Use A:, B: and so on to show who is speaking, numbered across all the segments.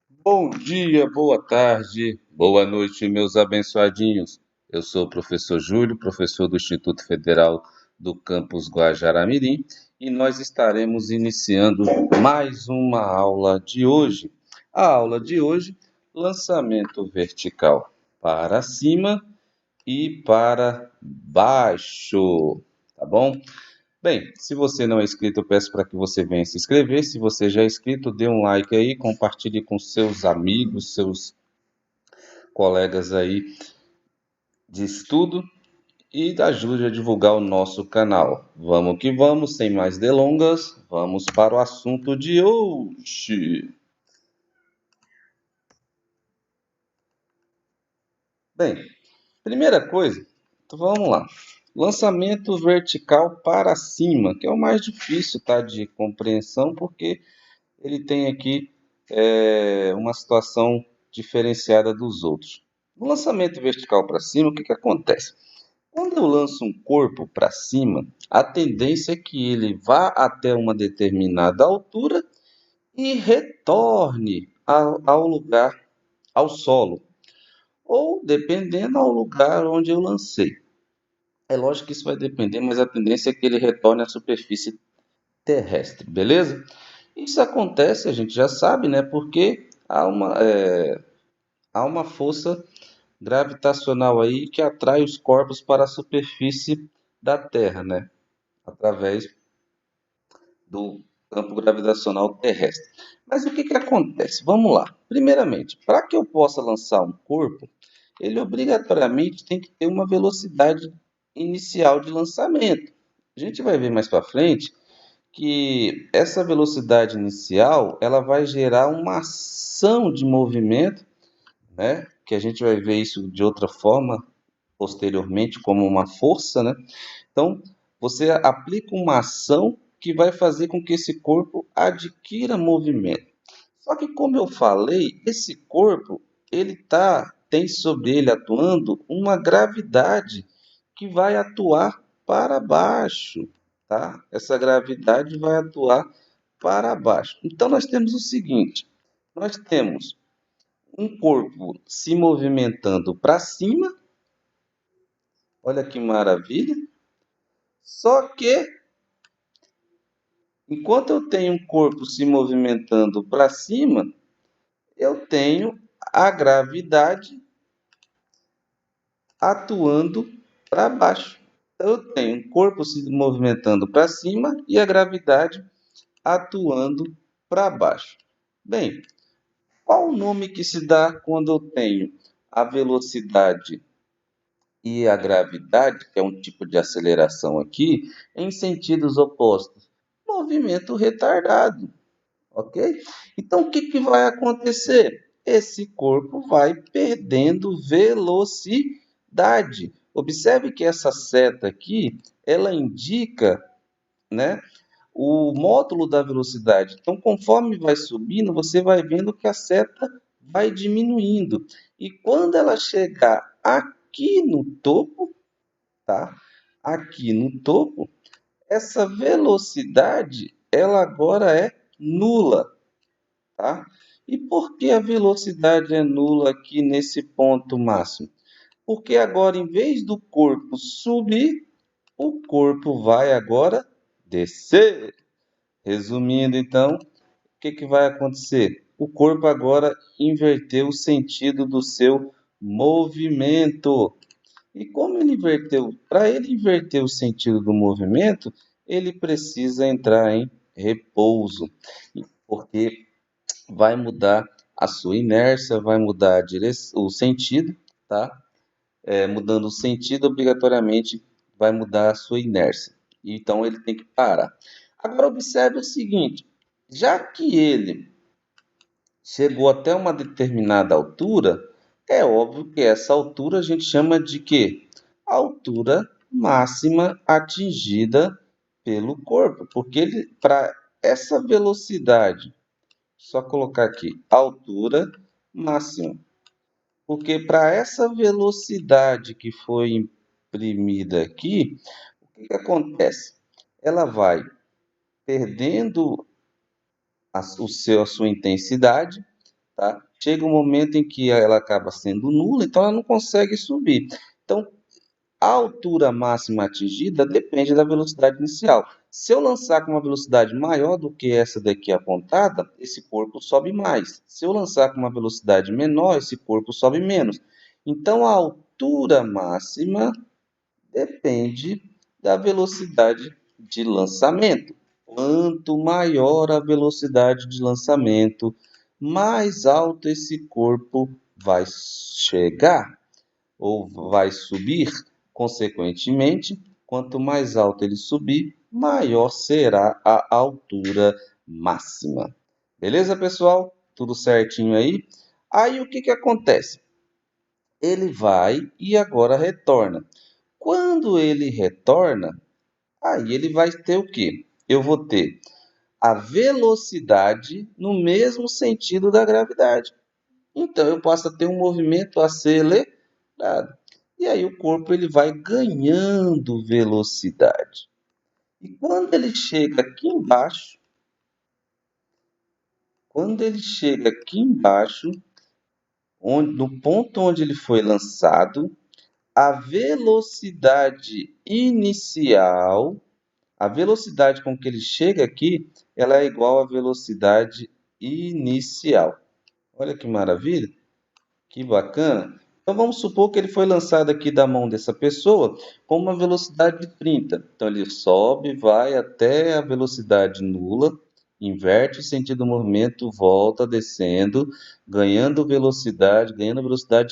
A: Bom dia, boa tarde, boa noite, meus abençoadinhos. Eu sou o professor Júlio, professor do Instituto Federal do Campus Guajará-Mirim, e nós estaremos iniciando mais uma aula de hoje. A aula de hoje, lançamento vertical para cima e para baixo, tá bom? Bem, se você não é inscrito, eu peço para que você venha se inscrever. Se você já é inscrito, dê um like aí, compartilhe com seus amigos, seus colegas aí de estudo e ajude a divulgar o nosso canal. Vamos que vamos, sem mais delongas, vamos para o assunto de hoje. Bem, primeira coisa, então vamos lá. Lançamento vertical para cima, que é o mais difícil, tá, de compreensão, porque ele tem aqui uma situação diferenciada dos outros. No lançamento vertical para cima, o que acontece? Quando eu lanço um corpo para cima, a tendência é que ele vá até uma determinada altura e retorne ao lugar, ao solo, ou dependendo ao lugar onde eu lancei. É lógico que isso vai depender, mas a tendência é que ele retorne à superfície terrestre, beleza? Isso acontece, a gente já sabe, né? Porque há uma força gravitacional aí que atrai os corpos para a superfície da Terra, né? Através do campo gravitacional terrestre. Mas o que acontece? Vamos lá. Primeiramente, para que eu possa lançar um corpo, ele obrigatoriamente tem que ter uma velocidade inicial de lançamento. A gente vai ver mais para frente que essa velocidade inicial ela vai gerar uma ação de movimento, né? Que a gente vai ver isso de outra forma posteriormente como uma força, né? Então você aplica uma ação que vai fazer com que esse corpo adquira movimento. Só que como eu falei, esse corpo tem sobre ele atuando uma gravidade que vai atuar para baixo, tá? Essa gravidade vai atuar para baixo. Então nós temos o seguinte: nós temos um corpo se movimentando para cima, olha que maravilha. Só que enquanto eu tenho um corpo se movimentando para cima, eu tenho a gravidade atuando para baixo. Então, eu tenho um corpo se movimentando para cima e a gravidade atuando para baixo. Bem, qual o nome que se dá quando eu tenho a velocidade e a gravidade, que é um tipo de aceleração aqui, em sentidos opostos? Movimento retardado, ok? Então, o que vai acontecer? Esse corpo vai perdendo velocidade. Observe que essa seta aqui, ela indica, né, o módulo da velocidade. Então, conforme vai subindo, você vai vendo que a seta vai diminuindo. E quando ela chegar aqui no topo, tá? Aqui no topo, essa velocidade, ela agora é nula, tá? E por que a velocidade é nula aqui nesse ponto máximo? Porque agora, em vez do corpo subir, o corpo vai agora descer. Resumindo, então, o que vai acontecer? O corpo agora inverteu o sentido do seu movimento. E como ele inverteu, para ele inverter o sentido do movimento, ele precisa entrar em repouso, porque vai mudar a sua inércia, vai mudar o sentido, tá? Mudando o sentido, obrigatoriamente vai mudar a sua inércia. Então ele tem que parar. Agora observe o seguinte: já que ele chegou até uma determinada altura, é óbvio que essa altura a gente chama de quê? Altura máxima atingida pelo corpo, porque ele para essa velocidade, só colocar aqui, altura máxima. Porque para essa velocidade que foi imprimida aqui, o que acontece? Ela vai perdendo a sua intensidade, tá? Chega um momento em que ela acaba sendo nula, então ela não consegue subir. Então, a altura máxima atingida depende da velocidade inicial. Se eu lançar com uma velocidade maior do que essa daqui apontada, esse corpo sobe mais. Se eu lançar com uma velocidade menor, esse corpo sobe menos. Então, a altura máxima depende da velocidade de lançamento. Quanto maior a velocidade de lançamento, mais alto esse corpo vai chegar ou vai subir. Consequentemente, quanto mais alto ele subir, maior será a altura máxima. Beleza, pessoal? Tudo certinho aí? Aí o que que acontece? Ele vai e agora retorna. Quando ele retorna, aí ele vai ter o quê? Eu vou ter a velocidade no mesmo sentido da gravidade. Então, eu passo a ter um movimento acelerado. E aí o corpo ele vai ganhando velocidade. E quando ele chega aqui embaixo, no ponto onde ele foi lançado, a velocidade inicial, a velocidade com que ele chega aqui, ela é igual à velocidade inicial. Olha que maravilha! Que bacana! Então vamos supor que ele foi lançado aqui da mão dessa pessoa com uma velocidade de 30. Então ele sobe, vai até a velocidade nula, inverte o sentido do movimento, volta descendo, ganhando velocidade.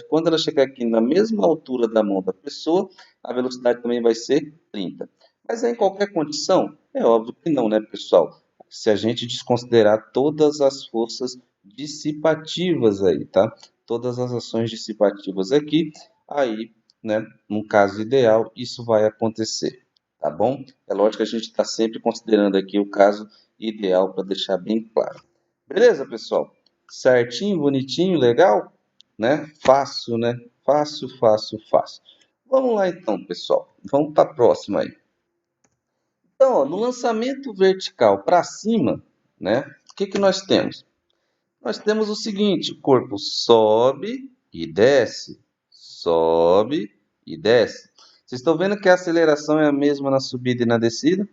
A: Quando ela chegar aqui na mesma altura da mão da pessoa, a velocidade também vai ser 30. Mas é em qualquer condição? É óbvio que não, né, pessoal? Se a gente desconsiderar todas as forças dissipativas aí, tá? Todas as ações dissipativas aqui, aí, né, no caso ideal, isso vai acontecer, tá bom? É lógico que a gente está sempre considerando aqui o caso ideal para deixar bem claro. Beleza, pessoal? Certinho, bonitinho, legal? Né? Fácil, né? Fácil, fácil, fácil. Vamos lá então, pessoal. Vamos para a próxima aí. Então, ó, no lançamento vertical para cima, né? O que que nós temos? Nós temos o seguinte: o corpo sobe e desce, sobe e desce. Vocês estão vendo que a aceleração é a mesma na subida e na descida?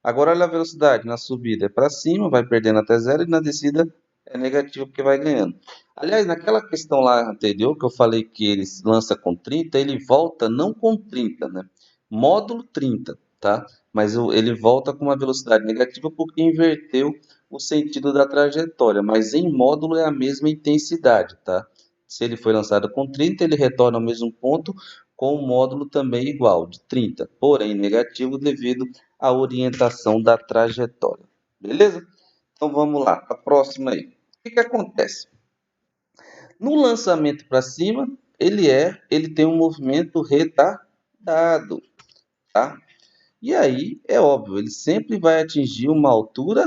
A: Agora olha a velocidade, na subida é para cima, vai perdendo até zero, e na descida é negativo porque vai ganhando. Aliás, naquela questão lá anterior que eu falei que ele lança com 30, ele volta não com 30, né? Módulo 30, tá? Mas ele volta com uma velocidade negativa porque inverteu o sentido da trajetória, mas em módulo é a mesma intensidade, tá? Se ele foi lançado com 30, ele retorna ao mesmo ponto com o módulo também igual, de 30, porém negativo devido à orientação da trajetória. Beleza? Então vamos lá, a próxima aí. O que que acontece? No lançamento para cima, ele tem um movimento retardado, tá? E aí, é óbvio, ele sempre vai atingir uma altura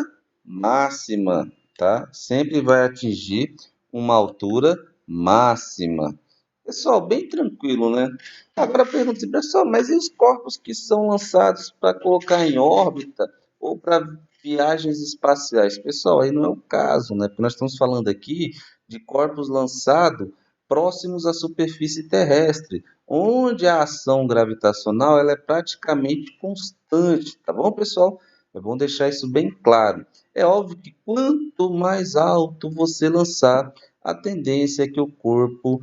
A: máxima, tá? Sempre vai atingir uma altura máxima. Pessoal, bem tranquilo, né? Agora pergunta assim, pessoal, mas e os corpos que são lançados para colocar em órbita ou para viagens espaciais? Pessoal, aí não é o caso, né? Porque nós estamos falando aqui de corpos lançados próximos à superfície terrestre, onde a ação gravitacional ela é praticamente constante, tá bom, pessoal? É bom deixar isso bem claro. É óbvio que quanto mais alto você lançar, a tendência é que o corpo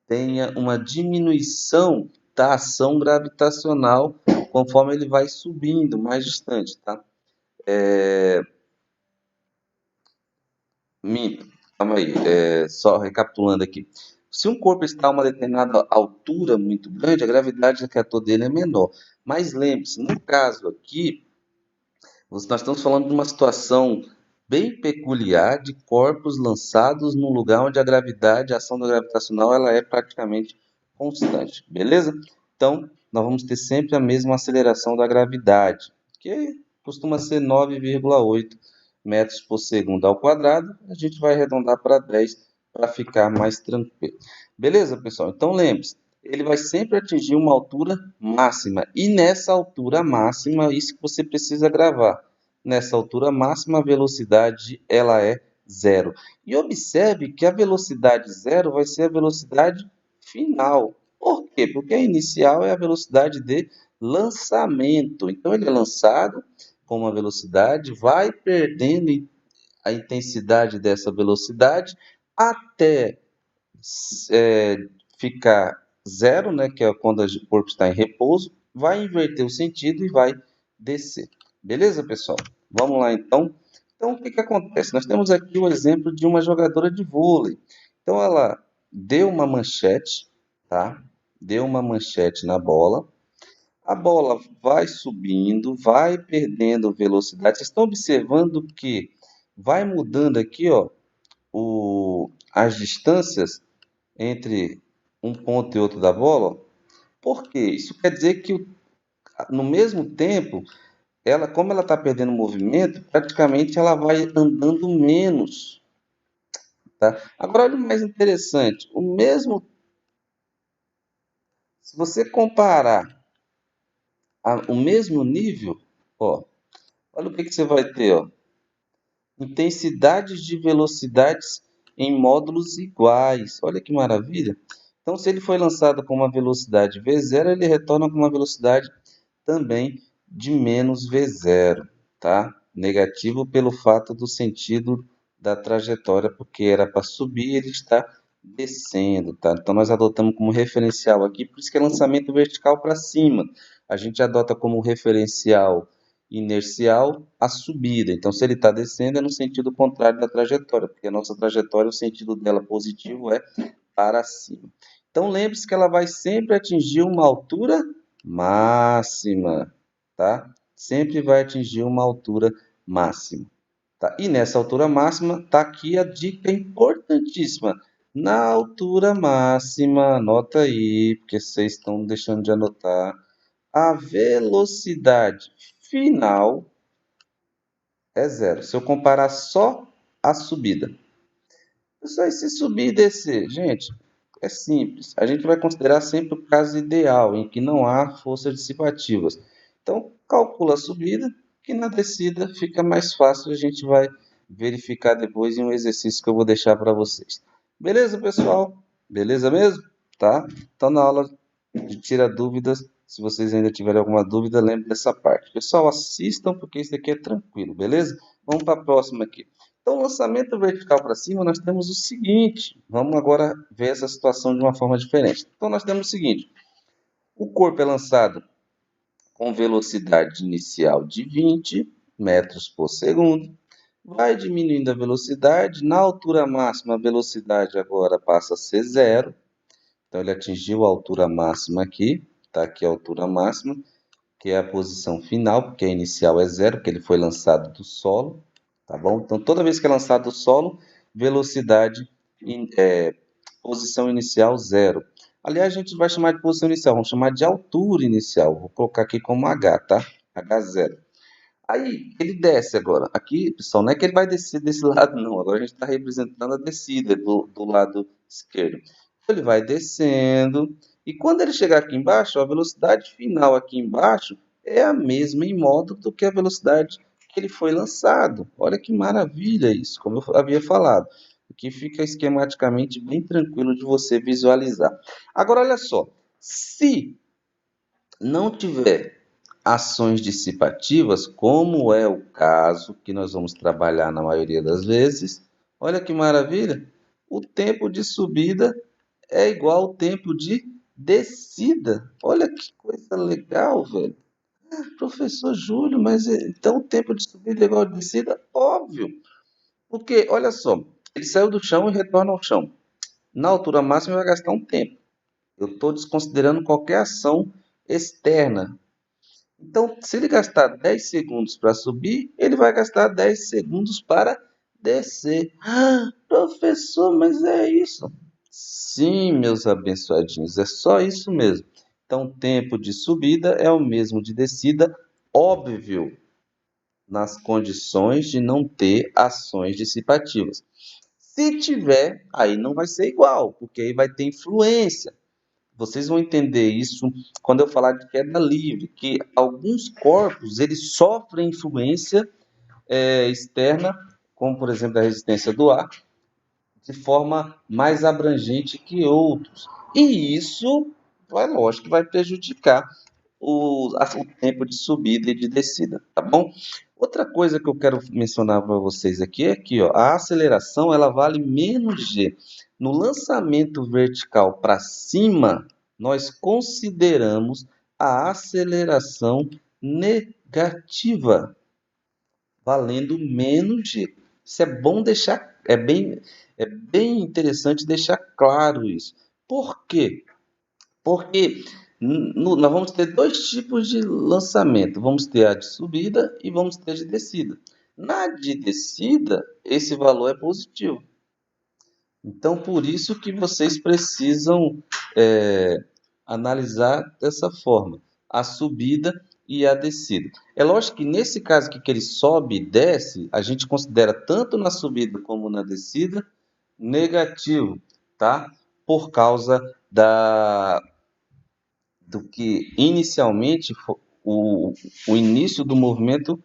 A: tenha uma diminuição da ação gravitacional conforme ele vai subindo mais distante, tá? Minto, calma aí, só recapitulando aqui. Se um corpo está a uma determinada altura muito grande, a gravidade que atua dele é menor. Mas lembre-se, no caso aqui, nós estamos falando de uma situação bem peculiar de corpos lançados num lugar onde a gravidade, a ação da gravitacional, ela é praticamente constante, beleza? Então, nós vamos ter sempre a mesma aceleração da gravidade, que costuma ser 9,8 metros por segundo ao quadrado. A gente vai arredondar para 10 para ficar mais tranquilo. Beleza, pessoal? Então, lembre-se, ele vai sempre atingir uma altura máxima. E nessa altura máxima, isso que você precisa gravar. Nessa altura máxima, a velocidade ela é zero. E observe que a velocidade zero vai ser a velocidade final. Por quê? Porque a inicial é a velocidade de lançamento. Então, ele é lançado com uma velocidade, vai perdendo a intensidade dessa velocidade até é, ficar zero, né, que é quando o corpo está em repouso, vai inverter o sentido e vai descer. Beleza, pessoal? Vamos lá, então. Então, o que que acontece? Nós temos aqui o exemplo de uma jogadora de vôlei. Então, ela deu uma manchete, tá? Deu uma manchete na bola. A bola vai subindo, vai perdendo velocidade. Vocês estão observando que vai mudando aqui, ó, as distâncias entre um ponto e outro da bola. Por quê? Isso quer dizer que no mesmo tempo, ela, como ela está perdendo movimento, praticamente ela vai andando menos. Tá? Agora, olha o mais interessante. Se você comparar o mesmo nível, ó, olha o que você vai ter, ó. Intensidades de velocidades em módulos iguais. Olha que maravilha. Então, se ele foi lançado com uma velocidade v0, ele retorna com uma velocidade também de menos v0, tá? Negativo pelo fato do sentido da trajetória, porque era para subir, ele está descendo, tá? Então, nós adotamos como referencial aqui, por isso que é lançamento vertical para cima. A gente adota como referencial inercial a subida. Então, se ele está descendo, é no sentido contrário da trajetória, porque a nossa trajetória, o sentido dela positivo é para cima. Então, lembre-se que ela vai sempre atingir uma altura máxima, tá? Sempre vai atingir uma altura máxima, tá? E nessa altura máxima, tá aqui a dica importantíssima. Na altura máxima, anota aí, porque vocês estão deixando de anotar, a velocidade final é zero. Se eu comparar só a subida. Pessoal, e se subir e descer? Gente, é simples. A gente vai considerar sempre o caso ideal, em que não há forças dissipativas. Então, calcula a subida, que na descida fica mais fácil. A gente vai verificar depois em um exercício que eu vou deixar para vocês. Beleza, pessoal? Beleza mesmo? Tá? Então, na aula de tira dúvidas, se vocês ainda tiverem alguma dúvida, lembre dessa parte. Pessoal, assistam, porque isso daqui é tranquilo, beleza? Vamos para a próxima aqui. Então, lançamento vertical para cima, nós temos o seguinte. Vamos agora ver essa situação de uma forma diferente. Então, nós temos o seguinte. O corpo é lançado com velocidade inicial de 20 metros por segundo. Vai diminuindo a velocidade. Na altura máxima, a velocidade agora passa a ser zero. Então, ele atingiu a altura máxima aqui. Está aqui a altura máxima, que é a posição final, porque a inicial é zero, porque ele foi lançado do solo. Tá bom? Então, toda vez que é lançado do solo, velocidade, posição inicial zero. Aliás, a gente vai chamar de posição inicial, vamos chamar de altura inicial. Vou colocar aqui como H, tá? H0. Aí, ele desce agora. Aqui, pessoal, não é que ele vai descer desse lado, não. Agora a gente está representando a descida do lado esquerdo. Ele vai descendo. E quando ele chegar aqui embaixo, a velocidade final aqui embaixo é a mesma em módulo do que a velocidade que ele foi lançado. Olha que maravilha isso, como eu havia falado. Aqui fica esquematicamente bem tranquilo de você visualizar. Agora, olha só. Se não tiver ações dissipativas, como é o caso que nós vamos trabalhar na maioria das vezes, olha que maravilha, o tempo de subida é igual ao tempo de descida. Olha que coisa legal, velho. Professor Júlio, mas então o tempo de subida é igual ao de descida? Óbvio. Porque, olha só, ele saiu do chão e retorna ao chão. Na altura máxima vai gastar um tempo. Eu estou desconsiderando qualquer ação externa. Então, se ele gastar 10 segundos para subir, ele vai gastar 10 segundos para descer. Ah, professor, mas é isso? Sim, meus abençoadinhos, é só isso mesmo. Então, o tempo de subida é o mesmo de descida, óbvio, nas condições de não ter ações dissipativas. Se tiver, aí não vai ser igual, porque aí vai ter influência. Vocês vão entender isso quando eu falar de queda livre, que alguns corpos eles sofrem influência externa como por exemplo a resistência do ar, de forma mais abrangente que outros. E isso, lógico, que vai prejudicar o tempo de subida e de descida, tá bom? Outra coisa que eu quero mencionar para vocês aqui é que ó, a aceleração ela vale menos G. No lançamento vertical para cima, nós consideramos a aceleração negativa, valendo menos G. Isso é bom deixar, é bem interessante deixar claro isso. Por quê? Porque nós vamos ter dois tipos de lançamento. Vamos ter a de subida e vamos ter a de descida. Na de descida, esse valor é positivo. Então, por isso que vocês precisam analisar dessa forma, a subida e a descida. É lógico que nesse caso aqui que ele sobe e desce, a gente considera tanto na subida como na descida negativo, tá? Por causa do que inicialmente o início do movimento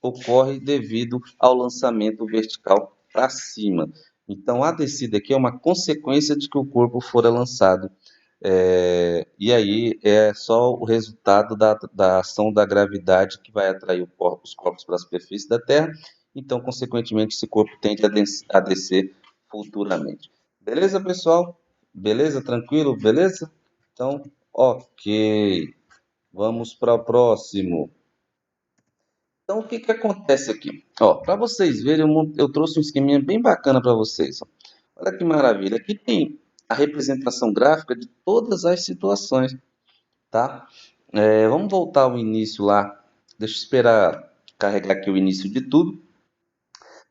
A: ocorre devido ao lançamento vertical para cima. Então, a descida aqui é uma consequência de que o corpo fora lançado. E aí é só o resultado da ação da gravidade que vai atrair os corpos para a superfície da Terra. Então, consequentemente, esse corpo tende a descer futuramente. Beleza, pessoal? Beleza? Tranquilo? Beleza? Então, ok. Vamos para o próximo. Então, o que que acontece aqui? Ó, para vocês verem, eu trouxe um esqueminha bem bacana para vocês. Ó. Olha que maravilha. Aqui tem a representação gráfica de todas as situações, tá? Vamos voltar ao início lá. Deixa eu esperar carregar aqui o início de tudo,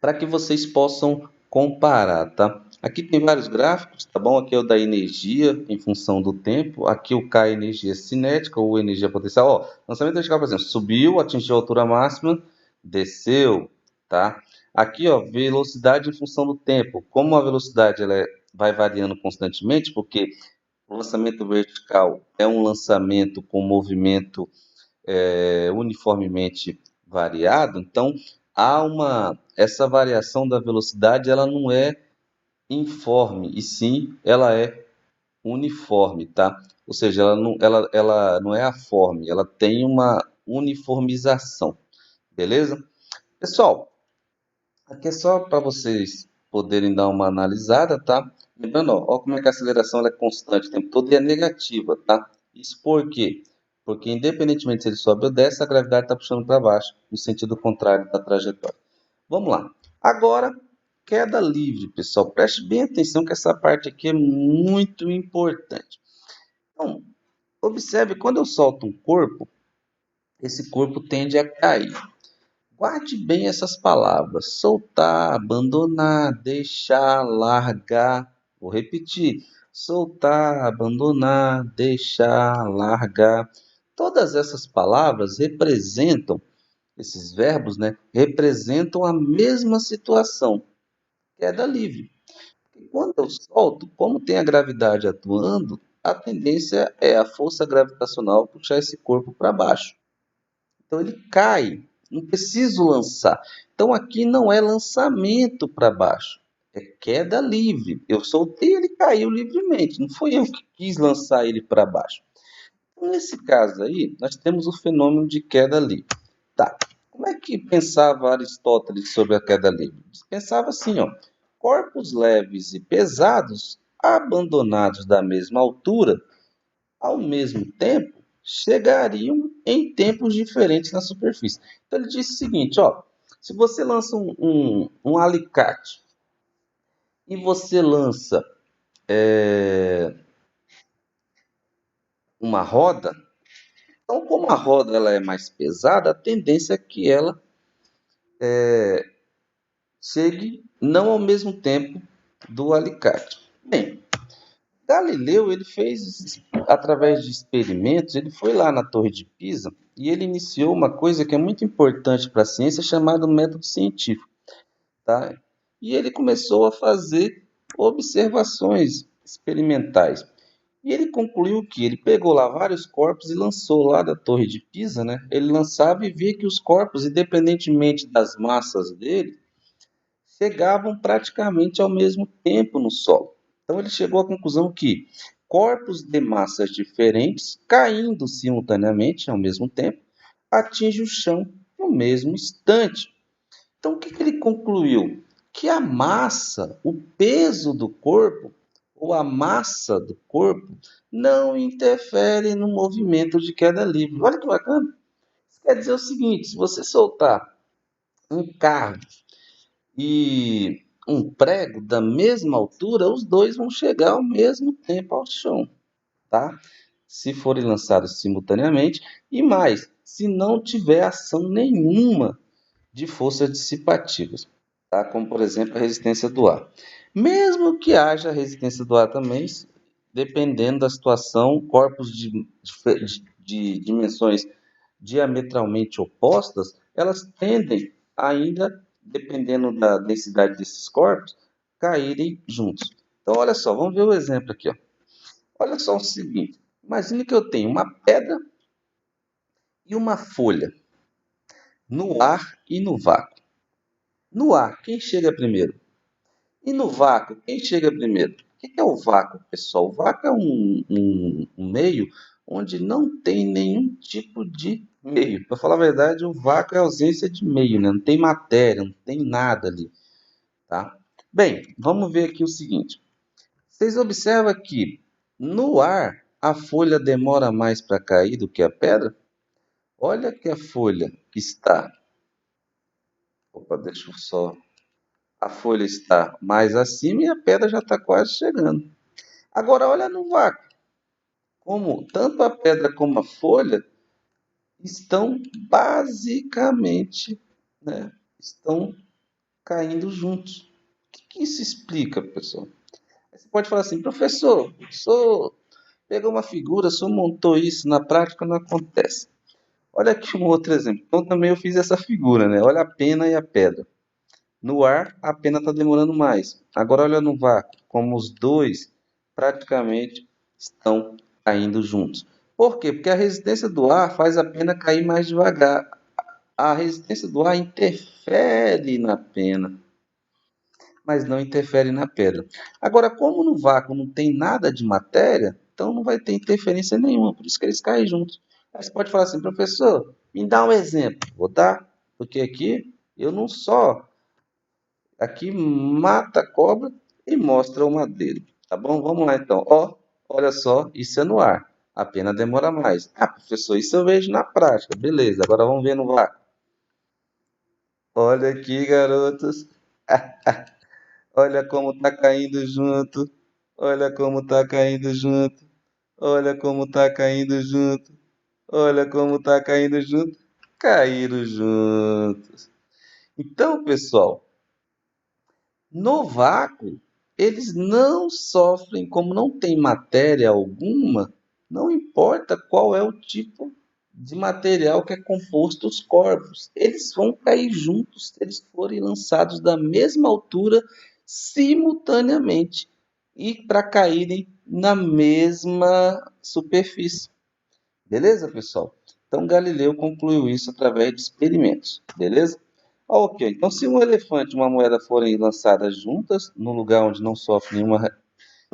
A: para que vocês possam comparar, tá? Aqui tem vários gráficos, tá bom? Aqui é o da energia em função do tempo. Aqui o K é energia cinética ou energia potencial. Ó, lançamento vertical, por exemplo, subiu, atingiu a altura máxima, desceu, tá? Aqui, ó, velocidade em função do tempo. Como a velocidade vai variando constantemente, porque o lançamento vertical é um lançamento com movimento uniformemente variado, então essa variação da velocidade ela não é informe, e sim ela é uniforme, tá? Ou seja, ela não é aforme, ela tem uma uniformização, beleza? Pessoal, aqui é só para vocês poderem dar uma analisada, tá? Lembrando, ó como é que a aceleração ela é constante o tempo todo e é negativa, tá? Isso por quê? Porque independentemente se ele sobe ou desce, a gravidade está puxando para baixo, no sentido contrário da trajetória. Vamos lá. Agora, queda livre, pessoal. Preste bem atenção que essa parte aqui é muito importante. Então, observe, quando eu solto um corpo, esse corpo tende a cair. Guarde bem essas palavras: soltar, abandonar, deixar, largar. Vou repetir: soltar, abandonar, deixar, largar. Todas essas palavras representam, esses verbos, né, representam a mesma situação, queda livre. E quando eu solto, como tem a gravidade atuando, a tendência é a força gravitacional puxar esse corpo para baixo. Então ele cai, não preciso lançar. Então aqui não é lançamento para baixo, é queda livre. Eu soltei, ele caiu livremente, não foi eu que quis lançar ele para baixo. Então, nesse caso aí, nós temos o fenômeno de queda livre. Tá. Como é que pensava Aristóteles sobre a queda livre? Pensava assim, ó, corpos leves e pesados, abandonados da mesma altura, ao mesmo tempo, chegariam em tempos diferentes na superfície. Então ele disse o seguinte, ó, se você lança um alicate e você lança uma roda, então como a roda ela é mais pesada, a tendência é que ela chegue não ao mesmo tempo do alicate. Bem, Galileu ele fez através de experimentos, ele foi lá na Torre de Pisa e ele iniciou uma coisa que é muito importante para a ciência, chamado método científico, tá? E ele começou a fazer observações experimentais. E ele concluiu que ele pegou lá vários corpos e lançou lá da Torre de Pisa, né? Ele lançava e via que os corpos, independentemente das massas dele, chegavam praticamente ao mesmo tempo no solo. Então ele chegou à conclusão que corpos de massas diferentes, caindo simultaneamente ao mesmo tempo, atingem o chão no mesmo instante. Então o que ele concluiu? Que a massa, o peso do corpo, ou a massa do corpo, não interfere no movimento de queda livre. Olha que bacana! Isso quer dizer o seguinte: se você soltar um carro e um prego da mesma altura, os dois vão chegar ao mesmo tempo ao chão, tá? Se forem lançados simultaneamente, e mais, se não tiver ação nenhuma de forças dissipativas, tá? Como por exemplo a resistência do ar. Mesmo que haja resistência do ar também, dependendo da situação, corpos de dimensões diametralmente opostas, elas tendem ainda, dependendo da densidade desses corpos, caírem juntos. Então, olha só, vamos ver o exemplo aqui. Ó. Olha só o seguinte: imagine que eu tenho uma pedra e uma folha no ar e no vácuo. No ar, quem chega primeiro? E no vácuo, quem chega primeiro? O que é o vácuo, pessoal? O vácuo é um meio onde não tem nenhum tipo de meio. Para falar a verdade, o vácuo é ausência de meio, né? Não tem matéria, não tem nada ali, tá? Bem, vamos ver aqui o seguinte. Vocês observam que no ar a folha demora mais para cair do que a pedra? Olha que a folha está... Opa, deixa eu só... A folha está mais acima e a pedra já está quase chegando. Agora, olha no vácuo. Como tanto a pedra como a folha estão basicamente, né, estão caindo juntos. O que isso explica, pessoal? Você pode falar assim, professor, só pegou uma figura, só montou isso, na prática não acontece. Olha aqui um outro exemplo. Então também eu fiz essa figura, né? Olha a pena e a pedra. No ar, a pena está demorando mais. Agora olha no vácuo, como os dois praticamente estão caindo juntos. Por quê? Porque a resistência do ar faz a pena cair mais devagar. A resistência do ar interfere na pena, mas não interfere na pedra. Agora, como no vácuo não tem nada de matéria, então não vai ter interferência nenhuma, por isso que eles caem juntos. Aí você pode falar assim, professor, me dá um exemplo. Vou dar, porque aqui eu não só aqui mata a cobra e mostra o madeiro. Tá bom? Vamos lá então. Ó, olha só, isso é no ar. A pena demora mais. Ah, professor, isso eu vejo na prática. Beleza, agora vamos ver no vácuo. Olha aqui, garotos. Olha como tá caindo junto. Olha como tá caindo junto. Olha como tá caindo junto. Olha como tá caindo junto. Caíram juntos. Então, pessoal, no vácuo, eles não sofrem, como não tem matéria alguma, não importa qual é o tipo de material que é composto os corpos, eles vão cair juntos se eles forem lançados da mesma altura simultaneamente e para caírem na mesma superfície. Beleza, pessoal? Então Galileu concluiu isso através de experimentos, beleza? Ok, então se um elefante e uma moeda forem lançadas juntas, no lugar onde não sofre nenhuma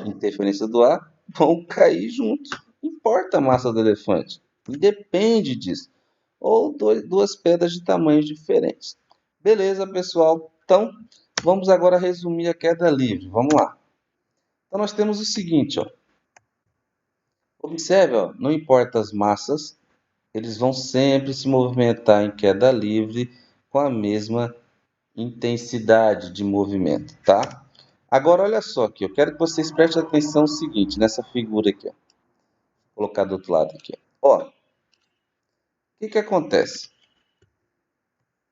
A: interferência do ar, vão cair juntos. Não importa a massa do elefante, independe disso. Ou duas pedras de tamanhos diferentes. Beleza, pessoal? Então, vamos agora resumir a queda livre. Vamos lá. Então, nós temos o seguinte, ó. Observe, ó, não importa as massas, eles vão sempre se movimentar em queda livre com a mesma intensidade de movimento, tá? Agora, olha só aqui, eu quero que vocês prestem atenção no seguinte, nessa figura aqui, ó. Vou colocar do outro lado aqui, ó. O que acontece?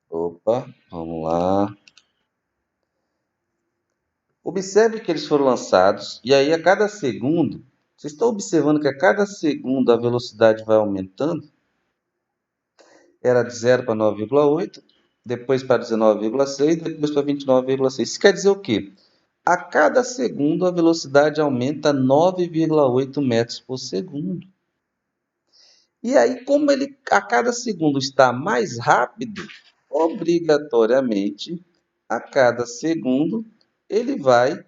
A: Opa, vamos lá. Observe que eles foram lançados e aí a cada segundo, vocês estão observando que a cada segundo a velocidade vai aumentando? Era de 0 para 9,8, depois para 19,6, depois para 29,6. Isso quer dizer o quê? A cada segundo a velocidade aumenta 9,8 metros por segundo. E aí, como ele a cada segundo está mais rápido, obrigatoriamente a cada segundo ele vai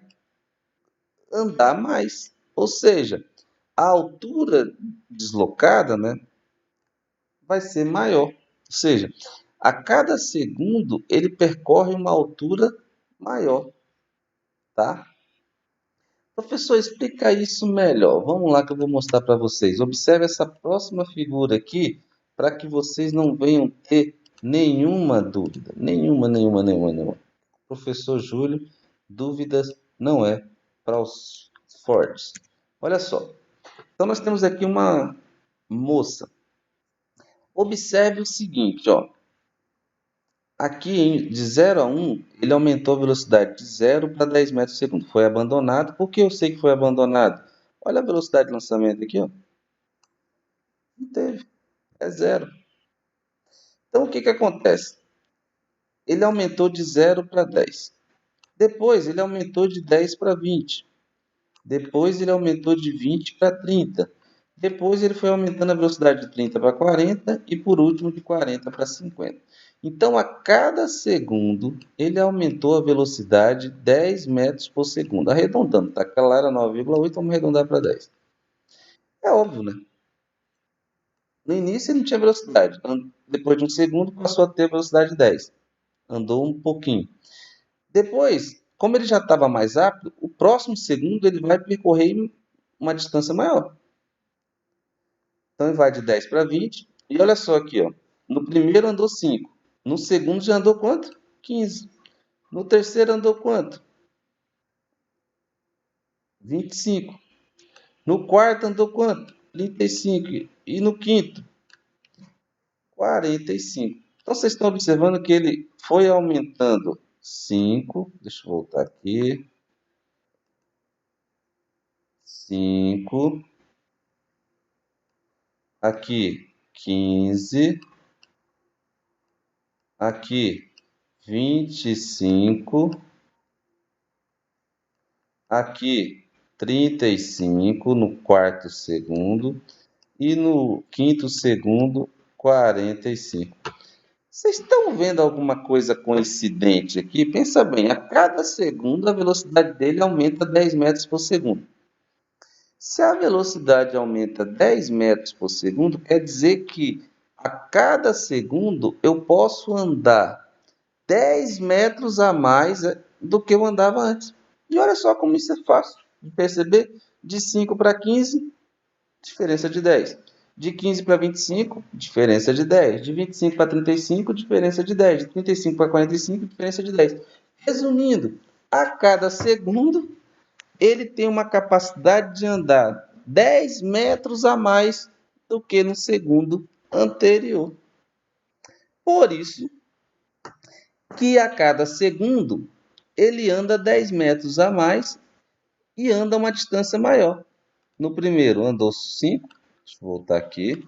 A: andar mais. Ou seja, a altura deslocada, né, vai ser maior. Ou seja, a cada segundo ele percorre uma altura maior, tá? Professor, explica isso melhor. Vamos lá que eu vou mostrar para vocês. Observe essa próxima figura aqui para que vocês não venham ter nenhuma dúvida. Nenhuma. Professor Júlio, dúvidas não é para os fortes. Olha só. Então nós temos aqui uma moça. Observe o seguinte, ó. Aqui de 0 a 1, ele aumentou a velocidade de 0 para 10 metros por segundo. Foi abandonado. Por que eu sei que foi abandonado? Olha a velocidade de lançamento aqui, ó. Não teve. É zero. Então o que que acontece? Ele aumentou de 0 para 10. Depois ele aumentou de 10 para 20. Depois ele aumentou de 20 para 30. Depois ele foi aumentando a velocidade de 30 para 40 e por último de 40 para 50. Então a cada segundo ele aumentou a velocidade 10 metros por segundo. Arredondando, tá? Aquela era 9,8, vamos arredondar para 10. É óbvio, né? No início ele não tinha velocidade. Depois de um segundo passou a ter velocidade 10. Andou um pouquinho. Depois, como ele já estava mais rápido, o próximo segundo ele vai percorrer uma distância maior. Então ele vai de 10 para 20. E olha só aqui, ó. No primeiro andou 5. No segundo já andou quanto? 15. No terceiro andou quanto? 25. No quarto andou quanto? 35. E no quinto? 45. Então vocês estão observando que ele foi aumentando 5. Deixa eu voltar aqui. 5. Aqui 15. Aqui 25. Aqui 35 no quarto segundo. E no quinto segundo, 45. Vocês estão vendo alguma coisa coincidente aqui? Pensa bem, a cada segundo a velocidade dele aumenta 10 metros por segundo. Se a velocidade aumenta 10 metros por segundo, quer dizer que a cada segundo eu posso andar 10 metros a mais do que eu andava antes. E olha só como isso é fácil de perceber. De 5 para 15, diferença de 10. De 15 para 25, diferença de 10. De 25 para 35, diferença de 10. De 35 para 45, diferença de 10. Resumindo, a cada segundo ele tem uma capacidade de andar 10 metros a mais do que no segundo anterior. Por isso que a cada segundo ele anda 10 metros a mais e anda uma distância maior. No primeiro andou 5, deixa eu voltar aqui.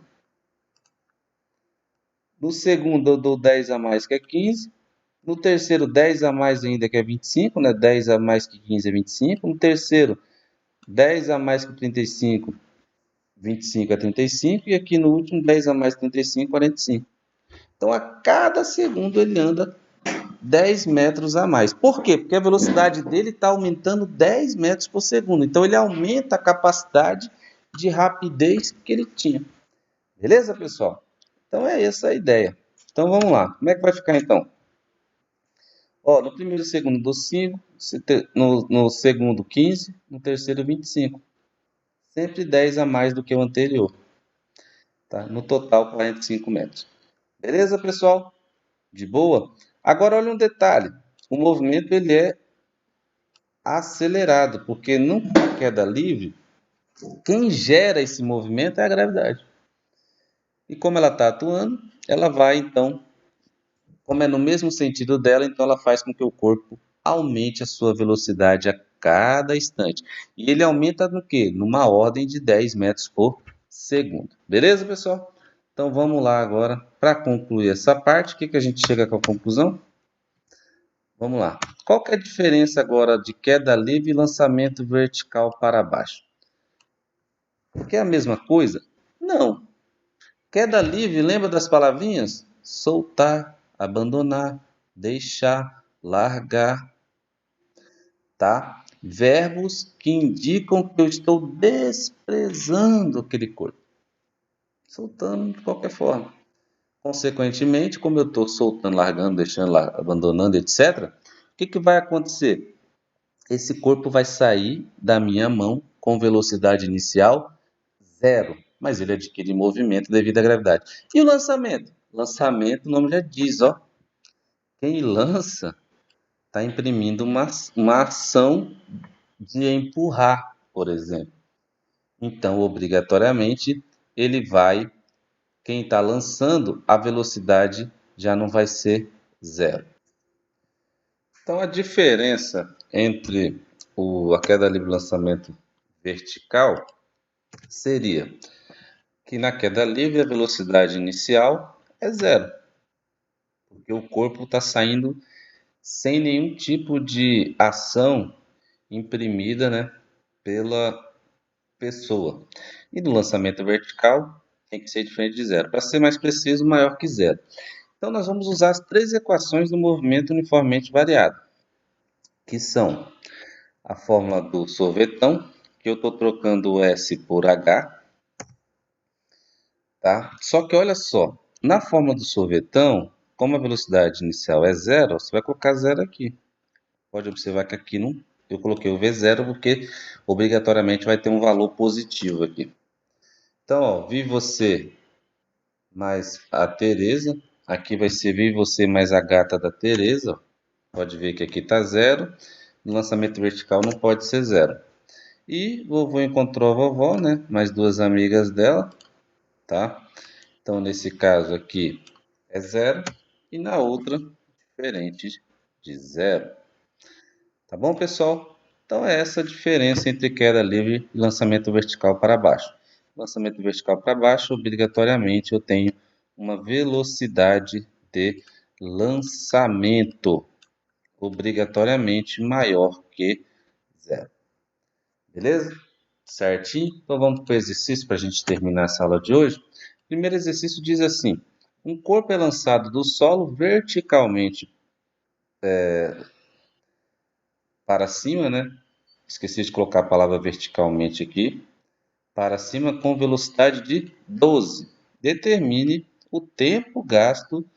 A: No segundo andou 10 a mais, que é 15. No terceiro, 10 a mais ainda, que é 25, né? 10 a mais que 15 é 25. No terceiro, 10 a mais que 35, 25 é 35. E aqui no último, 10 a mais que 35, 45. Então, a cada segundo ele anda 10 metros a mais. Por quê? Porque a velocidade dele está aumentando 10 metros por segundo. Então, ele aumenta a capacidade de rapidez que ele tinha. Beleza, pessoal? Então, é essa a ideia. Então, vamos lá. Como é que vai ficar, então? Ó, no primeiro e segundo dou 5, no segundo 15, no terceiro 25. Sempre 10 a mais do que o anterior. Tá? No total, 45 metros. Beleza, pessoal? De boa? Agora, olha um detalhe. O movimento ele é acelerado, porque numa queda livre, quem gera esse movimento é a gravidade. E como ela está atuando, ela vai, então, como é no mesmo sentido dela, então ela faz com que o corpo aumente a sua velocidade a cada instante. E ele aumenta no quê? Numa ordem de 10 metros por segundo. Beleza, pessoal? Então vamos lá agora para concluir essa parte. O que a gente chega com a conclusão? Vamos lá. Qual que é a diferença agora de queda livre e lançamento vertical para baixo? Que é a mesma coisa? Não. Queda livre, lembra das palavrinhas? Soltar, abandonar, deixar, largar, tá? Verbos que indicam que eu estou desprezando aquele corpo, soltando de qualquer forma. Consequentemente, como eu estou soltando, largando, deixando, abandonando, etc., o que vai acontecer? Esse corpo vai sair da minha mão com velocidade inicial zero, mas ele adquire movimento devido à gravidade. E o lançamento? Lançamento, o nome já diz, ó. Quem lança está imprimindo uma ação de empurrar, por exemplo. Então, obrigatoriamente, quem está lançando, a velocidade já não vai ser zero. Então, a diferença entre a queda livre e o lançamento vertical seria que na queda livre a velocidade inicial é zero, porque o corpo está saindo sem nenhum tipo de ação imprimida, né, pela pessoa. E no lançamento vertical tem que ser diferente de zero. Para ser mais preciso, maior que zero. Então nós vamos usar as três equações do movimento uniformemente variado, que são a fórmula do sorvetão, que eu estou trocando o S por H, tá? Só que olha só, na fórmula do sorvetão, como a velocidade inicial é zero, você vai colocar zero aqui. Pode observar que aqui não, eu coloquei o V0 porque obrigatoriamente vai ter um valor positivo aqui. Então, ó, vi você mais a Tereza. Aqui vai ser vi você mais a gata da Tereza. Pode ver que aqui está zero. No lançamento vertical não pode ser zero. E vovô encontrou a vovó, né? Mais duas amigas dela, tá? Então, nesse caso aqui é zero. E na outra, diferente de zero. Tá bom, pessoal? Então é essa a diferença entre queda livre e lançamento vertical para baixo. Lançamento vertical para baixo, obrigatoriamente eu tenho uma velocidade de lançamento obrigatoriamente maior que zero. Beleza? Certinho? Então vamos para o exercício para a gente terminar essa aula de hoje. O primeiro exercício diz assim: um corpo é lançado do solo verticalmente para cima, né? Esqueci de colocar a palavra verticalmente aqui. Para cima com velocidade de 12. Determine o tempo gasto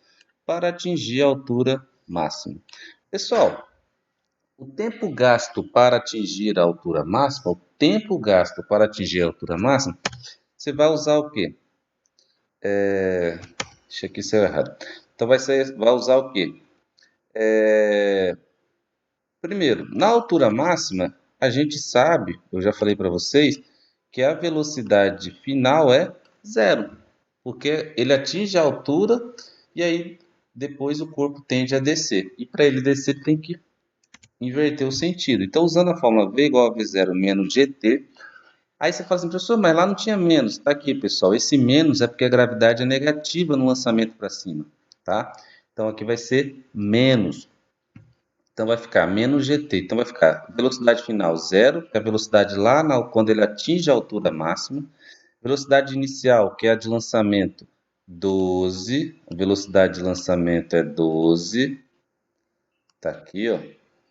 A: para atingir a altura máxima. Pessoal, o tempo gasto para atingir a altura máxima, você vai usar o quê? Deixa aqui ser errado. Então vai usar o quê? Primeiro, na altura máxima, a gente sabe, eu já falei para vocês, que a velocidade final é zero, porque ele atinge a altura e aí depois o corpo tende a descer. E para ele descer tem que inverter o sentido. Então, usando a fórmula V igual a V0 menos GT, aí você fala assim, professor, mas lá não tinha menos. Está aqui, pessoal. Esse menos é porque a gravidade é negativa no lançamento para cima, tá? Então, aqui vai ser menos. Então vai ficar menos GT. Então vai ficar velocidade final zero, que é a velocidade lá quando ele atinge a altura máxima. Velocidade inicial, que é a de lançamento, 12. A velocidade de lançamento é 12. Está aqui, ó.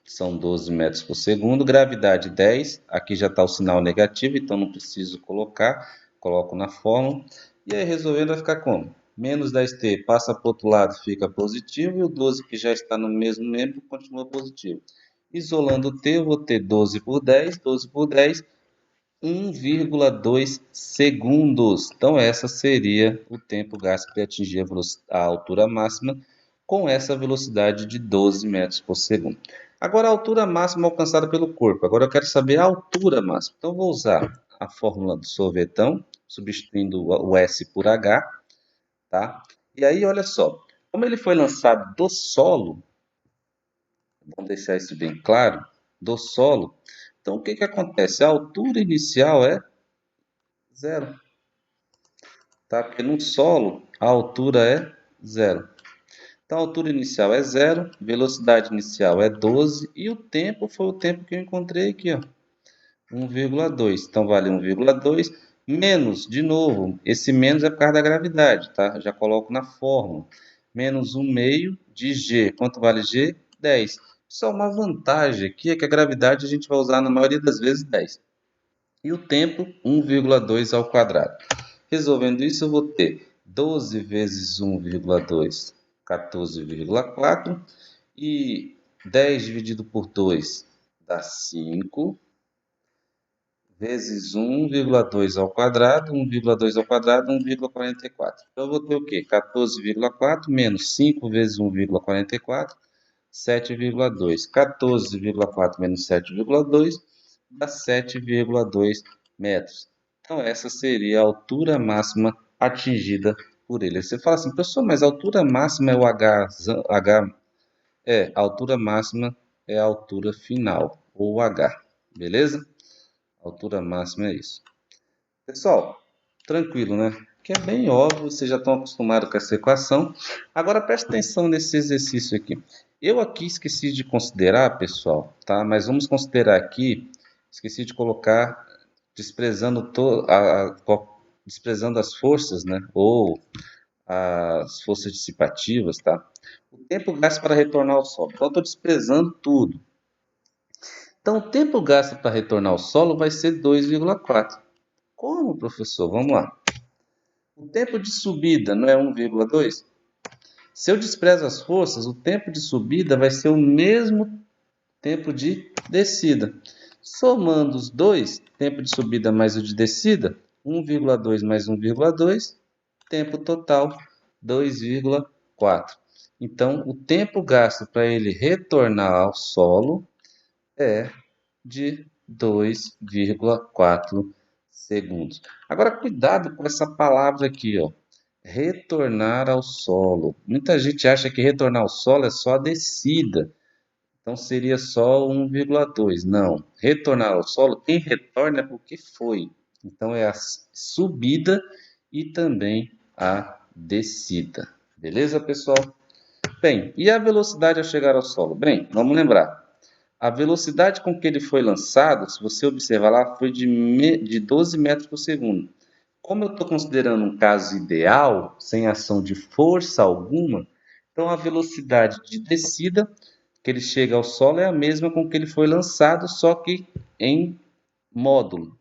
A: São 12 metros por segundo. Gravidade 10. Aqui já está o sinal negativo, então não preciso colocar. Coloco na fórmula. E aí resolvendo vai ficar como? Menos 10t passa para o outro lado, fica positivo, e o 12 que já está no mesmo membro continua positivo. Isolando o t, eu vou ter 12 por 10, 1,2 segundos. Então, essa seria o tempo gasto para atingir a altura máxima com essa velocidade de 12 metros por segundo. Agora, a altura máxima alcançada pelo corpo. Agora, eu quero saber a altura máxima. Então, vou usar a fórmula do sorvetão, substituindo o S por H. Tá? E aí, olha só, como ele foi lançado do solo, vamos deixar isso bem claro, do solo, então o que que acontece? A altura inicial é zero, tá? Porque no solo a altura é zero. Então a altura inicial é zero, velocidade inicial é 12 e o tempo foi o tempo que eu encontrei aqui, ó, 1,2. Então vale 1,2 menos, de novo, esse menos é por causa da gravidade, tá? Já coloco na fórmula. Menos 1 meio de G. Quanto vale G? 10. Só uma vantagem aqui é que a gravidade a gente vai usar na maioria das vezes 10. E o tempo, 1,2 ao quadrado. Resolvendo isso, eu vou ter 12 vezes 1,2, 14,4. E 10 dividido por 2 dá 5. Vezes 1,2 ao quadrado, 1,2 ao quadrado, 1,44. Então, eu vou ter o quê? 14,4 menos 5 vezes 1,44, 7,2. 14,4 menos 7,2 dá 7,2 metros. Então, essa seria a altura máxima atingida por ele. Você fala assim, professor, mas a altura máxima é o H. A altura máxima é a altura final, ou H. Beleza? A altura máxima é isso. Pessoal, tranquilo, né? Que é bem óbvio, vocês já estão acostumados com essa equação. Agora preste atenção nesse exercício aqui. Eu aqui esqueci de considerar, pessoal, tá? Mas vamos considerar aqui, esqueci de colocar desprezando desprezando as forças, né? Ou as forças dissipativas, tá? O tempo gasto para retornar ao solo. Então, eu estou desprezando tudo. Então, o tempo gasto para retornar ao solo vai ser 2,4. Como, professor? Vamos lá. O tempo de subida não é 1,2? Se eu desprezo as forças, o tempo de subida vai ser o mesmo tempo de descida. Somando os dois, tempo de subida mais o de descida, 1,2 mais 1,2, tempo total 2,4. Então, o tempo gasto para ele retornar ao solo é de 2,4 segundos. Agora, cuidado com essa palavra aqui, ó. Retornar ao solo. Muita gente acha que retornar ao solo é só a descida. Então, seria só 1,2. Não. Retornar ao solo, quem retorna é porque foi. Então, é a subida e também a descida. Beleza, pessoal? Bem, e a velocidade ao chegar ao solo? Bem, vamos lembrar. A velocidade com que ele foi lançado, se você observar lá, foi de 12 metros por segundo. Como eu estou considerando um caso ideal, sem ação de força alguma, então a velocidade de descida que ele chega ao solo é a mesma com que ele foi lançado, só que em módulo,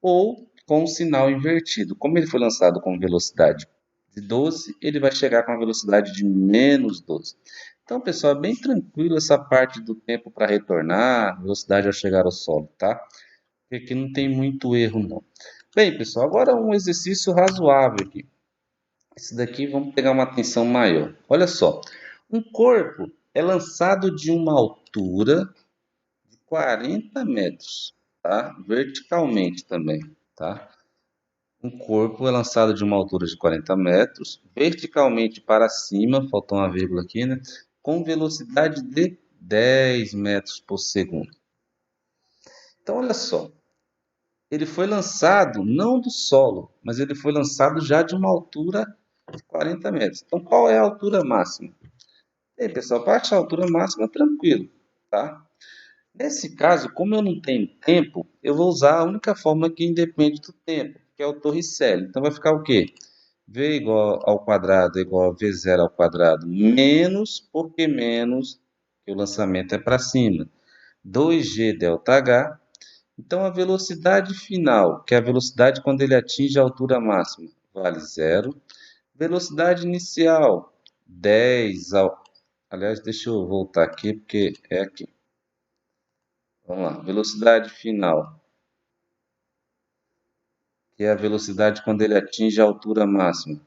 A: ou com o sinal invertido. Como ele foi lançado com velocidade de 12, ele vai chegar com a velocidade de menos 12. Então, pessoal, é bem tranquilo essa parte do tempo para retornar, velocidade ao chegar ao solo, tá? Porque aqui não tem muito erro, não. Bem, pessoal, agora um exercício razoável aqui. Esse daqui vamos pegar uma atenção maior. Olha só, um corpo é lançado de uma altura de 40 metros, tá? Verticalmente também, tá? Um corpo é lançado de uma altura de 40 metros, verticalmente para cima, faltou uma vírgula aqui, né? Com velocidade de 10 metros por segundo. Então, olha só, ele foi lançado não do solo, mas ele foi lançado já de uma altura de 40 metros. Então, qual é a altura máxima? Bem, pessoal, para achar a altura máxima, tranquilo, tá? Nesse caso, como eu não tenho tempo, eu vou usar a única fórmula que independe do tempo, que é o Torricelli. Então, vai ficar o quê? V igual ao quadrado igual a V0 ao quadrado menos, porque menos, que o lançamento é para cima, 2G ΔH. Então, a velocidade final, que é a velocidade quando ele atinge a altura máxima, vale 0. Velocidade inicial, 10 ao... Aliás, deixa eu voltar aqui, porque é aqui. Vamos lá, velocidade final, que é a velocidade quando ele atinge a altura máxima,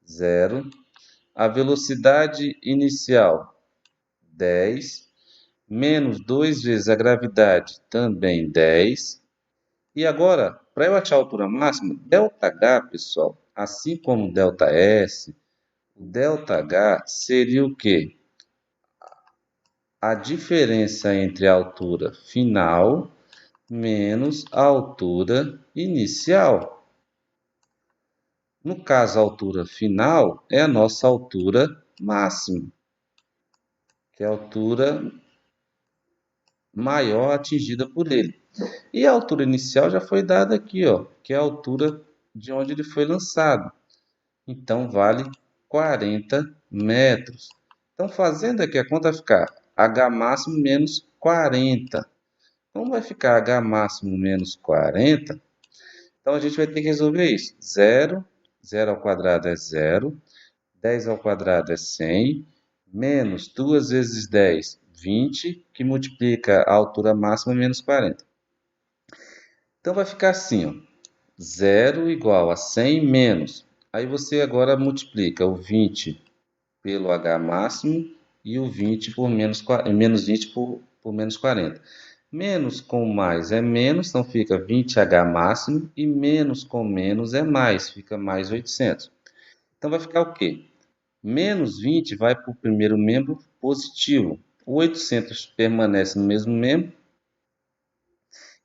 A: 0. A velocidade inicial, 10. Menos 2 vezes a gravidade, também 10. E agora, para eu achar a altura máxima, ΔH, pessoal, assim como ΔS, o ΔH seria o quê? A diferença entre a altura final menos a altura inicial. No caso, a altura final é a nossa altura máxima, que é a altura maior atingida por ele. E a altura inicial já foi dada aqui, ó, que é a altura de onde ele foi lançado. Então, vale 40 metros. Então, fazendo aqui a conta, vai ficar h máximo menos 40. Então, vai ficar h máximo menos 40. Então, a gente vai ter que resolver isso. 0, 0 ao quadrado é 0. 10 ao quadrado é 100. Menos 2 vezes 10, 20, que multiplica a altura máxima menos 40. Então, vai ficar assim, ó. 0 igual a 100 menos. Aí você agora multiplica o 20 pelo h máximo e o 20 por menos 20 por menos 40. Menos com mais é menos, então fica 20h máximo, e menos com menos é mais, fica mais 800. Então vai ficar o quê? Menos 20 vai para o primeiro membro positivo. O 800 permanece no mesmo membro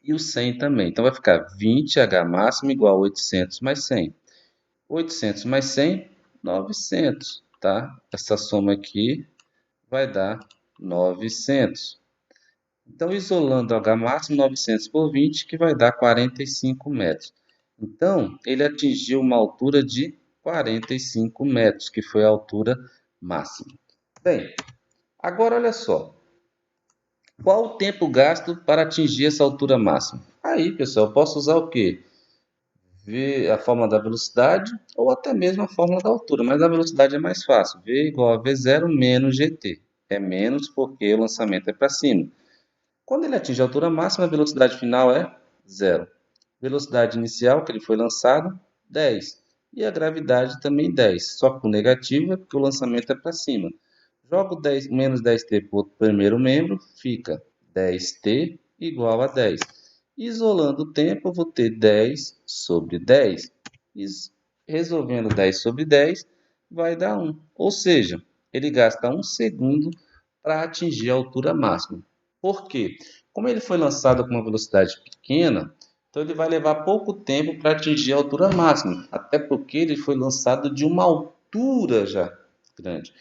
A: e o 100 também. Então vai ficar 20h máximo igual a 800 mais 100. 800 mais 100, 900, tá? Essa soma aqui vai dar 900. Então, isolando o H máximo, 900 por 20, que vai dar 45 metros. Então, ele atingiu uma altura de 45 metros, que foi a altura máxima. Bem, agora olha só. Qual o tempo gasto para atingir essa altura máxima? Aí, pessoal, eu posso usar o quê? V, a fórmula da velocidade ou até mesmo a fórmula da altura, mas a velocidade é mais fácil. V igual a V0 menos GT. É menos porque o lançamento é para cima. Quando ele atinge a altura máxima, a velocidade final é 0. Velocidade inicial, que ele foi lançado, 10. E a gravidade também 10, só com negativa, porque o lançamento é para cima. Jogo 10, menos 10t para o primeiro membro, fica 10t igual a 10. Isolando o tempo, eu vou ter 10 sobre 10. Resolvendo 10 sobre 10, vai dar 1. Ou seja, ele gasta 1 segundo para atingir a altura máxima. Por quê? Como ele foi lançado com uma velocidade pequena, então ele vai levar pouco tempo para atingir a altura máxima. Até porque ele foi lançado de uma altura já grande.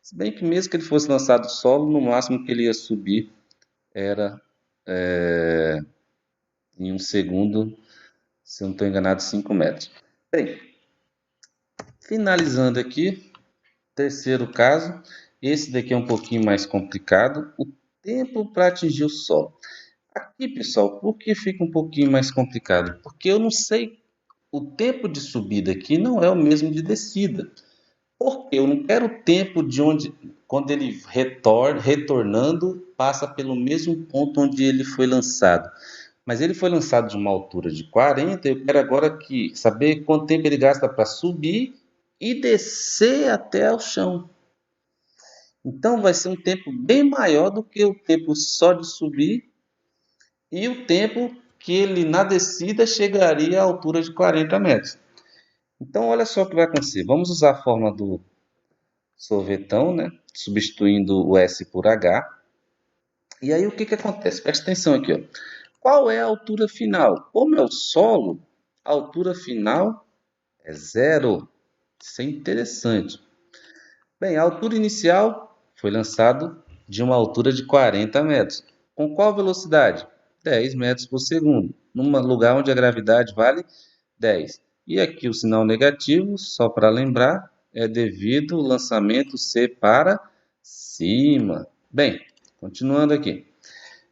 A: Se bem que mesmo que ele fosse lançado solo, no máximo que ele ia subir era em um segundo, se eu não estou enganado, 5 metros. Bem, finalizando aqui, terceiro caso, esse daqui é um pouquinho mais complicado, o tempo para atingir o solo. Aqui, pessoal, por que fica um pouquinho mais complicado? Porque eu não sei, o tempo de subida aqui não é o mesmo de descida. Porque eu não quero o tempo de onde, quando ele retornando, passa pelo mesmo ponto onde ele foi lançado. Mas ele foi lançado de uma altura de 40, eu quero agora saber quanto tempo ele gasta para subir e descer até o chão. Então vai ser um tempo bem maior do que o tempo só de subir e o tempo que ele na descida chegaria à altura de 40 metros. Então olha só o que vai acontecer. Vamos usar a fórmula do sorvetão, né? Substituindo o S por H. E aí o que acontece? Presta atenção aqui, ó. Qual é a altura final? Como é o solo, a altura final é 0. Isso é interessante. Bem, a altura inicial foi lançado de uma altura de 40 metros. Com qual velocidade? 10 metros por segundo, num lugar onde a gravidade vale 10. E aqui o sinal negativo, só para lembrar, é devido ao lançamento ser para cima. Bem, continuando aqui.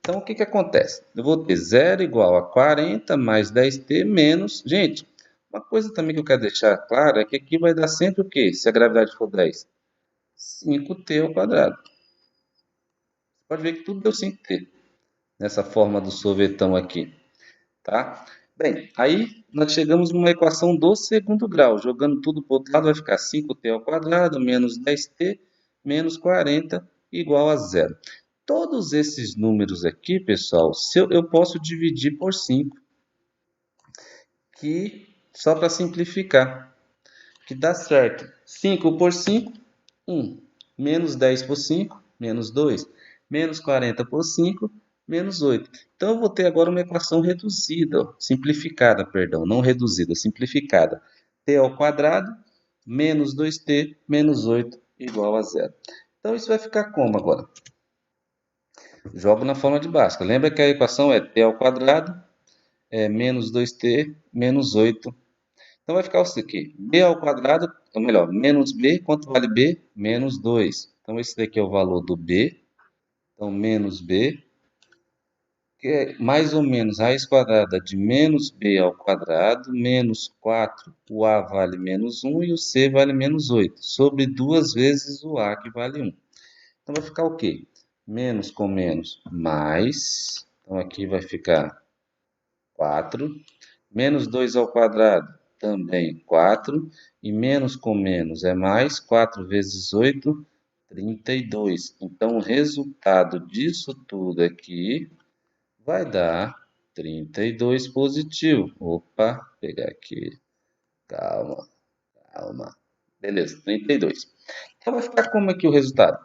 A: Então, o que acontece? Eu vou ter 0 igual a 40 mais 10t menos... Gente, uma coisa também que eu quero deixar claro é que aqui vai dar sempre o quê? Se a gravidade for 10? 5t ao quadrado. Você pode ver que tudo deu 5t nessa forma do sorvetão aqui, tá? Bem, aí nós chegamos numa equação do segundo grau. Jogando tudo para o outro lado vai ficar 5t ao quadrado menos 10t menos 40 igual a 0. Todos esses números aqui, pessoal, eu posso dividir por 5, que só para simplificar, que dá certo. 5 por 5, 1. Menos 10 por 5, menos 2. Menos 40 por 5, menos 8. Então, eu vou ter agora uma equação reduzida, simplificada, perdão, não reduzida, simplificada. t ao quadrado menos 2t menos 8 igual a 0. Então, isso vai ficar como agora? Jogo na forma de Bhaskara. Lembra que a equação é t ao quadrado é menos 2t menos 8. Então vai ficar isso aqui. B ao quadrado ou melhor, menos b, quanto vale b? Menos 2. Então, esse daqui é o valor do b. Então, menos b, que é mais ou menos raiz quadrada de menos b ao quadrado, menos 4, o a vale menos 1 e o c vale menos 8, sobre 2 vezes o a, que vale 1. Então, vai ficar o quê? Menos com menos, mais. Então, aqui vai ficar 4. Menos 2 ao quadrado, também 4. E menos com menos é mais. 4 vezes 8, 32. Então, o resultado disso tudo aqui vai dar 32 positivo. Opa, vou pegar aqui. Calma, calma. Beleza, 32. Então, vai ficar como aqui o resultado?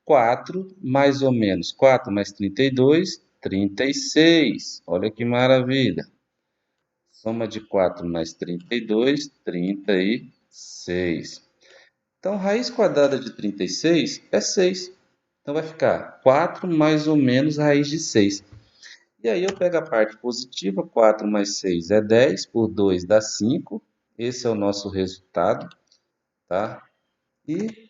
A: 4 mais ou menos 4 mais 32, 36. Olha que maravilha. Soma de 4 mais 32, 36. Então, raiz quadrada de 36 é 6. Então, vai ficar 4 mais ou menos raiz de 6. E aí eu pego a parte positiva, 4 mais 6 é 10, por 2 dá 5. Esse é o nosso resultado, tá? E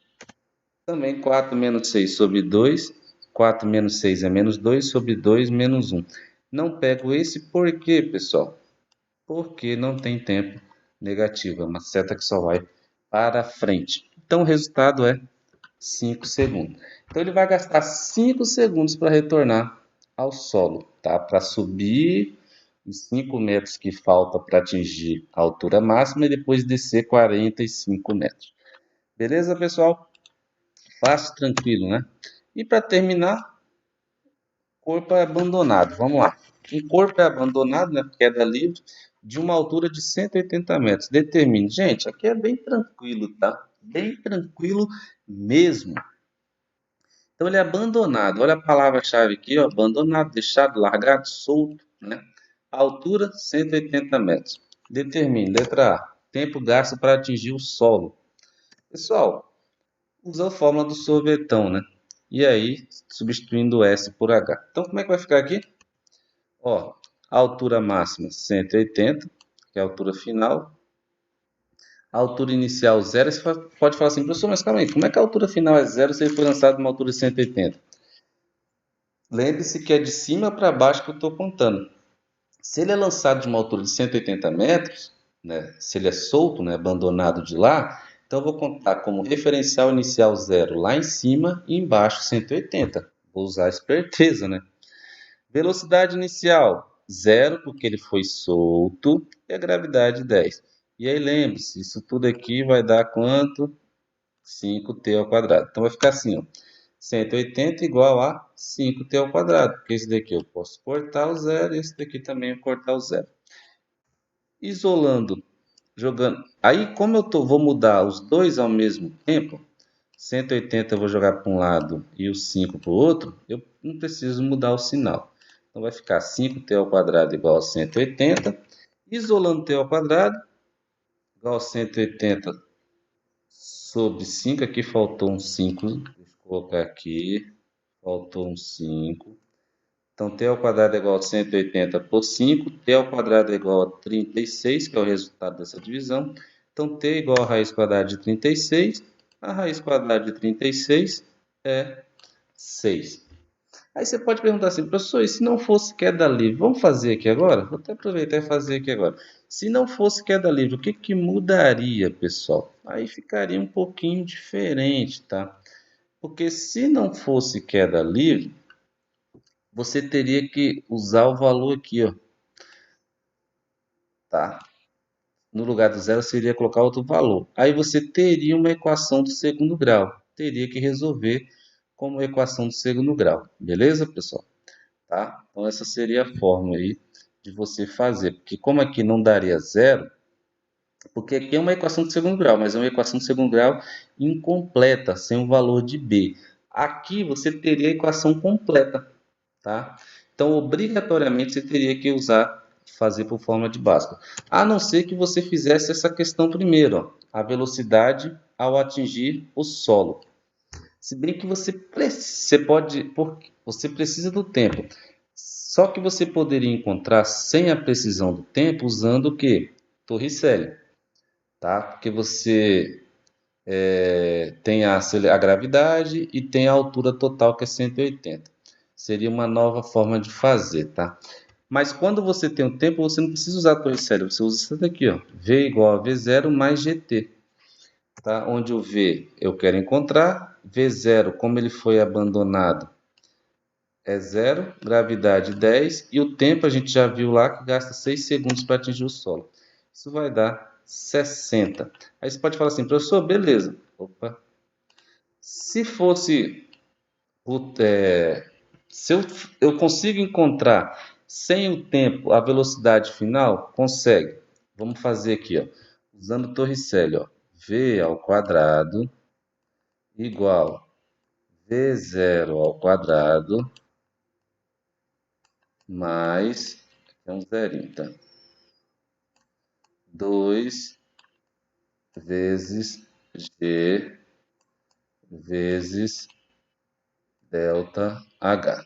A: também 4 menos 6 sobre 2. 4 menos 6 é menos 2, sobre 2 menos 1. Não pego esse por quê, pessoal? Porque não tem tempo negativo, é uma seta que só vai para frente. Então o resultado é 5 segundos. Então ele vai gastar 5 segundos para retornar ao solo, tá? Para subir os 5 metros que falta para atingir a altura máxima e depois descer 45 metros. Beleza, pessoal? Fácil, tranquilo, né? E para terminar, corpo é abandonado. Vamos lá. Um corpo é abandonado, né? Queda livre, de uma altura de 180 metros. Determine. Gente, aqui é bem tranquilo, tá? Bem tranquilo mesmo. Então, ele é abandonado. Olha a palavra-chave aqui, ó, abandonado, deixado, largado, solto, né? Altura, 180 metros. Determine. Letra A. Tempo gasto para atingir o solo. Pessoal, usa a fórmula do sorvetão, né? E aí, substituindo o S por H. Então, como é que vai ficar aqui? Ó, altura máxima 180, que é a altura final. A altura inicial 0. Você pode falar assim, professor, mas calma aí, como é que a altura final é 0 se ele foi lançado numa altura de 180? Lembre-se que é de cima para baixo que eu estou contando. Se ele é lançado de uma altura de 180 metros, né, se ele é solto, né, abandonado de lá, então eu vou contar como referencial inicial 0 lá em cima e embaixo 180. Vou usar a esperteza, né? Velocidade inicial 0, porque ele foi solto, e a gravidade 10. E aí lembre-se, isso tudo aqui vai dar quanto? 5t ao quadrado. Então vai ficar assim, ó, 180 igual a 5t ao quadrado, porque esse daqui eu posso cortar o zero, e esse daqui também eu cortar o zero. Isolando, jogando. Aí, como vou mudar os dois ao mesmo tempo, 180 eu vou jogar para um lado e o 5 para o outro, eu não preciso mudar o sinal. Então vai ficar 5t ao quadrado igual a 180. Isolando t ao quadrado igual a 180 sobre 5. Aqui faltou um 5. Deixa eu colocar aqui. Faltou um 5. Então t ao quadrado é igual a 180 por 5. T ao quadrado é igual a 36, que é o resultado dessa divisão. Então t é igual a raiz quadrada de 36. A raiz quadrada de 36 é 6. Aí você pode perguntar assim, professor, e se não fosse queda livre? Vamos fazer aqui agora? Vou até aproveitar e fazer aqui agora. Se não fosse queda livre, o que que mudaria, pessoal? Aí ficaria um pouquinho diferente, tá? Porque se não fosse queda livre, você teria que usar o valor aqui, ó, tá? No lugar do zero, você iria colocar outro valor. Aí você teria uma equação do segundo grau. Teria que resolver como equação do segundo grau. Beleza, pessoal? Tá? Então essa seria a forma aí de você fazer, porque como aqui não daria zero, porque aqui é uma equação de segundo grau, mas é uma equação de segundo grau incompleta, sem o valor de b. Aqui você teria a equação completa, tá? Então obrigatoriamente você teria que fazer por forma de Bhaskara, a não ser que você fizesse essa questão primeiro, ó, a velocidade ao atingir o solo. Se bem que você precisa do tempo. Só que você poderia encontrar sem a precisão do tempo usando o que? Torricelli, tá? Porque você tem a gravidade e tem a altura total, que é 180. Seria uma nova forma de fazer, tá? Mas quando você tem o tempo, você não precisa usar a Torricelli, você usa isso daqui, ó. V igual a V0 mais GT, tá? Onde o V eu quero encontrar, V0, como ele foi abandonado, é 0, gravidade 10, e o tempo a gente já viu lá que gasta 6 segundos para atingir o solo. Isso vai dar 60. Aí você pode falar assim, professor, beleza. Opa. Se fosse, se eu consigo encontrar sem o tempo a velocidade final, consegue. Vamos fazer aqui, ó, usando Torricelli, ó, v ao quadrado igual v0 ao quadrado mais, é um zerinho, tá? 2 vezes g vezes delta h.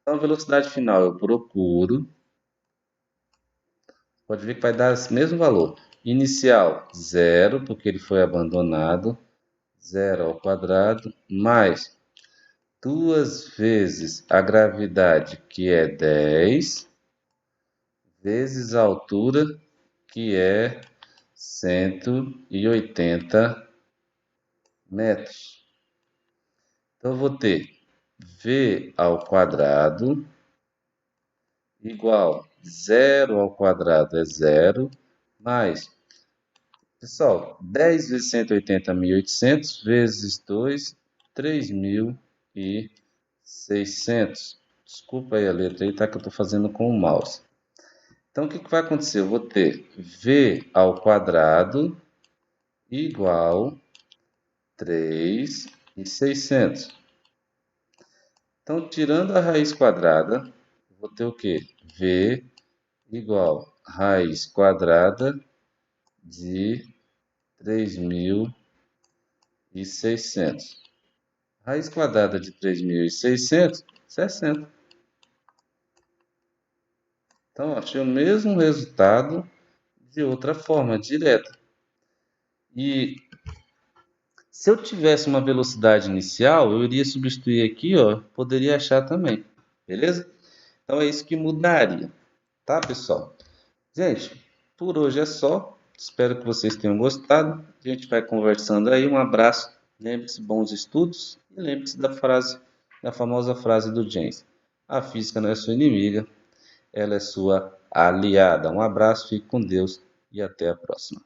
A: Então, a velocidade final eu procuro, pode ver que vai dar esse mesmo valor. Inicial, 0, porque ele foi abandonado, 0 ao quadrado, mais 2 vezes a gravidade, que é 10, vezes a altura, que é 180 metros. Então, eu vou ter v ao quadrado igual 0 ao quadrado é 0, mais, pessoal, 10 vezes 180, 1.800, vezes 2, 3.600. Desculpa aí a letra aí, tá? Que eu estou fazendo com o mouse. Então, o que vai acontecer? Eu vou ter v ao quadrado igual 3.600. Então, tirando a raiz quadrada, eu vou ter o quê? V igual raiz quadrada de 3.600. Raiz quadrada de 3.600, 60. Então, achei o mesmo resultado de outra forma, direta. E se eu tivesse uma velocidade inicial, eu iria substituir aqui, ó, poderia achar também, beleza? Então é isso que mudaria, tá, pessoal? Gente, por hoje é só. Espero que vocês tenham gostado. A gente vai conversando aí. Um abraço. Lembre-se, bons estudos. E lembre-se da frase, da famosa frase do James: a física não é sua inimiga, ela é sua aliada. Um abraço, fique com Deus e até a próxima.